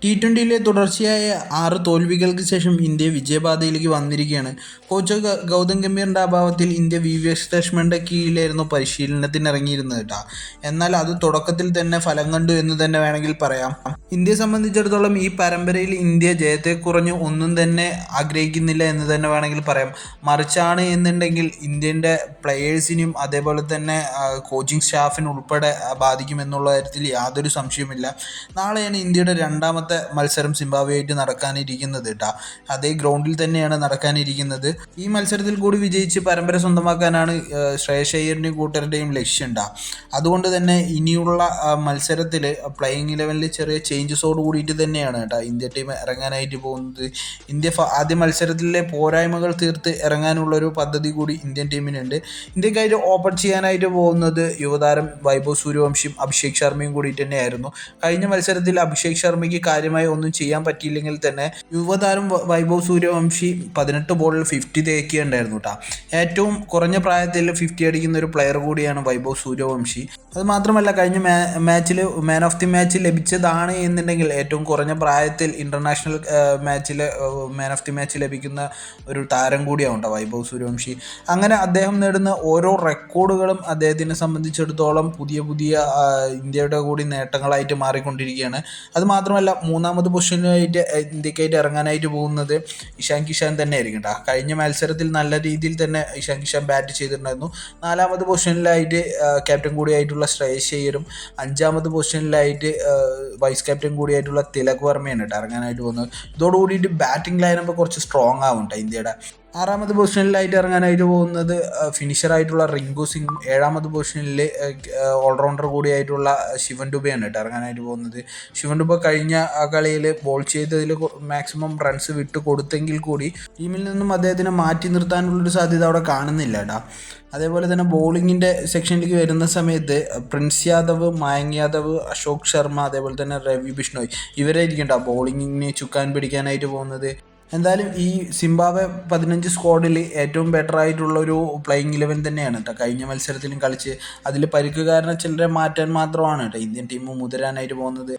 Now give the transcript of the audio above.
ടി20യിലെ തുടർച്ചയായ 6 തോൽവികൾക്ക് ശേഷം ഇന്ത്യ വിജയപാതയിലേക്ക് വന്നിരിക്കുകയാണ്. കോച്ച് ഗൗതം ഗംഭീറിൻ്റെ അഭാവത്തിൽ ഇന്ത്യ വി.വി.എസ്. ലക്ഷ്മണന്റെ കീഴിലായിരുന്നു പരിശീലനത്തിനിറങ്ങിയിരുന്നത് കേട്ടോ. എന്നാൽ അത് തുടക്കത്തിൽ തന്നെ ഫലം കണ്ടു എന്ന് തന്നെ വേണമെങ്കിൽ പറയാം. ഇന്ത്യയെ സംബന്ധിച്ചിടത്തോളം ഈ പരമ്പരയിൽ ഇന്ത്യ ജയത്തെ കുറഞ്ഞ് ഒന്നും തന്നെ ആഗ്രഹിക്കുന്നില്ല എന്ന് തന്നെ വേണമെങ്കിൽ പറയാം. മറിച്ചാണ് എന്നുണ്ടെങ്കിൽ ഇന്ത്യൻ്റെ പ്ലെയേഴ്സിനും അതേപോലെ തന്നെ കോച്ചിങ് സ്റ്റാഫിനും ഉൾപ്പെടെ ബാധിക്കുമെന്നുള്ള കാര്യത്തിൽ യാതൊരു സംശയവുമില്ല. നാളെയാണ് ഇന്ത്യയുടെ രണ്ടാമത്തെ മത്സരം സിംബാബ്വേയായിട്ട് നടക്കാനിരിക്കുന്നത് കേട്ടോ. അതേ ഗ്രൗണ്ടിൽ തന്നെയാണ് നടക്കാനിരിക്കുന്നത്. ഈ മത്സരത്തിൽ കൂടി വിജയിച്ച് പരമ്പര സ്വന്തമാക്കാനാണ് ശ്രേയസ് അയ്യറിൻ്റെയും കൂട്ടരുടെയും ലക്ഷ്യം ഉണ്ടാ. അതുകൊണ്ട് തന്നെ ഇനിയുള്ള മത്സരത്തിൽ പ്ലേയിങ് 11 ചെറിയ ചേഞ്ചസോട് കൂടിയിട്ട് തന്നെയാണ് കേട്ടോ ഇന്ത്യ ടീം ഇറങ്ങാനായിട്ട് പോകുന്നത്. ഇന്ത്യ ആദ്യ മത്സരത്തിലെ പോരായ്മകൾ തീർത്ത് ഇറങ്ങാനുള്ളൊരു പദ്ധതി കൂടി ഇന്ത്യൻ ടീമിനുണ്ട്. ഇന്ത്യക്കായിട്ട് ഓപ്പൺ ചെയ്യാനായിട്ട് പോകുന്നത് യുവതാരം വൈഭവ് സൂര്യവംശിയും അഭിഷേക് ശർമ്മയും കൂടിയിട്ട് തന്നെയായിരുന്നു. കഴിഞ്ഞ മത്സരത്തിൽ അഭിഷേക് ശർമ്മയ്ക്ക് കാര്യമായി ഒന്നും ചെയ്യാൻ പറ്റിയില്ലെങ്കിൽ തന്നെ യുവതാരം വൈഭവ് സൂര്യവംശി 18 ബോളിൽ 50 തേക്കുകയുണ്ടായിരുന്നു കേട്ടോ. ഏറ്റവും കുറഞ്ഞ പ്രായത്തിൽ 50 അടിക്കുന്ന ഒരു പ്ലെയർ കൂടിയാണ് വൈഭവ് സൂര്യവംശി. അത് മാത്രമല്ല കഴിഞ്ഞ മാച്ചിൽ മാൻ ഓഫ് ദി മാച്ച് ലഭിച്ചതാണ് എന്നുണ്ടെങ്കിൽ ഏറ്റവും കുറഞ്ഞ പ്രായത്തിൽ ഇൻ്റർനാഷണൽ മാച്ചിൽ മാൻ ഓഫ് ദി മാച്ച് ലഭിക്കുന്ന ഒരു താരം കൂടിയാണ് വൈഭവ് സൂര്യവംശി. അങ്ങനെ അദ്ദേഹം നേടുന്ന ഓരോ റെക്കോർഡുകളും അദ്ദേഹത്തിനെ സംബന്ധിച്ചിടത്തോളം പുതിയ ഇന്ത്യയുടെ കൂടി നേട്ടങ്ങളായിട്ട് മാറിക്കൊണ്ടിരിക്കുകയാണ്. അത് മാത്രമല്ല മൂന്നാമത് പൊസിഷനായിട്ട് ഇന്ത്യക്കായിട്ട് ഇറങ്ങാനായിട്ട് പോകുന്നത് ഇഷാൻ കിഷാൻ തന്നെ ആയിരിക്കും കേട്ടോ. കഴിഞ്ഞ മത്സരത്തിൽ നല്ല രീതിയിൽ തന്നെ ഇഷാൻ കിഷാൻ ബാറ്റ് ചെയ്തിട്ടുണ്ടായിരുന്നു. 4ാമത് പൊസിഷനിലായിട്ട് ക്യാപ്റ്റൻ കൂടിയായിട്ടുള്ള ശ്രേയസ് അയ്യരും 5ാമത് പൊസിഷനിലായിട്ട് വൈസ് ക്യാപ്റ്റൻ കൂടിയായിട്ടുള്ള തിലക് വർമ്മയാണ് കേട്ടോ ഇറങ്ങാനായിട്ട് പോകുന്നത്. ഇതോടുകൂടിയിട്ട് ബാറ്റിംഗ് ലൈനപ്പ് കുറച്ച് സ്ട്രോങ് ആവും കേട്ടോ ഇന്ത്യയുടെ. 6ാമത് പൊസിഷനിലായിട്ട് ഇറങ്ങാനായിട്ട് പോകുന്നത് ഫിനിഷറായിട്ടുള്ള റിങ്കു സിംഗും 7ാമത് പൊസിഷനിൽ ഓൾറൗണ്ടർ കൂടിയായിട്ടുള്ള ശിവൻ ദുബെയാണ് കേട്ടോ ഇറങ്ങാനായിട്ട് പോകുന്നത്. ശിവൻ ദുബെ കഴിഞ്ഞ കളിയിൽ ബോൾ ചെയ്തതിൽ മാക്സിമം റൺസ് വിട്ട് കൊടുത്തെങ്കിൽ കൂടി ടീമിൽ നിന്നും അദ്ദേഹത്തിനെ മാറ്റി നിർത്താനുള്ളൊരു സാധ്യത അവിടെ കാണുന്നില്ല കേട്ടോ. അതേപോലെ തന്നെ ബോളിങ്ങിൻ്റെ സെക്ഷനിലേക്ക് വരുന്ന സമയത്ത് പ്രിൻസ് യാദവ്, മായങ്ക് യാദവ്, അശോക് ശർമ്മ, അതേപോലെ തന്നെ രവി ബിഷ്ണോയ് ഇവരായിരിക്കും കേട്ടോ ബോളിങ്ങിനെ ചുക്കാൻ പിടിക്കാനായിട്ട് പോകുന്നത്. എന്തായാലും ഈ സിംബാബ്വെ 15 സ്ക്വാഡിൽ ഏറ്റവും ബെറ്റർ ആയിട്ടുള്ള ഒരു പ്ലേയിങ് 11 തന്നെയാണ് കേട്ടോ കഴിഞ്ഞ മത്സരത്തിലും കളിച്ച്. അതിൽ പരിക്ക് കാരണം ചിലരെ മാറ്റാൻ മാത്രമാണ് കേട്ടോ ഇന്ത്യൻ ടീം മുതിരാനായിട്ട് പോകുന്നത്.